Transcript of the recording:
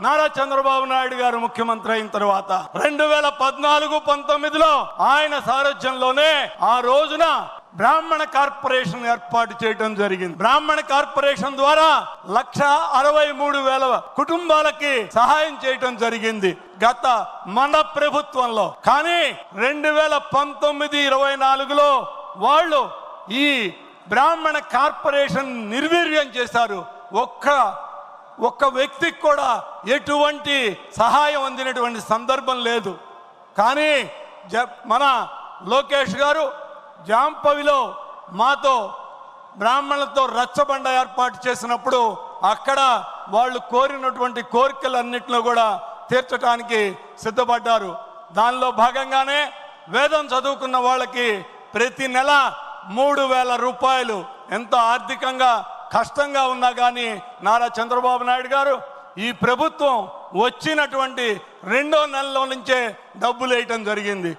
నారా చంద్రబాబు నాయుడు గారు ముఖ్యమంత్రి అయిన తర్వాత 2014-19లో ఆయన సారథ్యంలోనే ఆ రోజున బ్రాహ్మణ కార్పొరేషన్ ఏర్పాటు చేయడం జరిగింది. బ్రాహ్మణ కార్పొరేషన్ ద్వారా 1,63,000 కుటుంబాలకి సహాయం చేయడం జరిగింది గత మన ప్రభుత్వంలో. కానీ 2019-24లో వాళ్ళు ఈ బ్రాహ్మణ కార్పొరేషన్ నిర్వీర్యం చేశారు. ఒక్క వ్యక్తికి కూడా ఎటువంటి సహాయం అందినటువంటి సందర్భం లేదు. కానీ మన లోకేష్ గారు జాంపవిలో మాతో బ్రాహ్మణులతో రచ్చబండ ఏర్పాటు చేసినప్పుడు అక్కడ వాళ్ళు కోరినటువంటి కోరికలన్నింటిలో కూడా తీర్చడానికి సిద్ధపడ్డారు. దానిలో భాగంగానే వేదం చదువుకున్న వాళ్ళకి ప్రతి నెల 3,000 రూపాయలు, ఎంతో ఆర్థికంగా కష్టంగా ఉన్నా కానీ నారా చంద్రబాబు నాయుడు గారు ఈ ప్రభుత్వం వచ్చినటువంటి 2వ నెలలో నుంచే డబ్బులు వేయటం జరిగింది.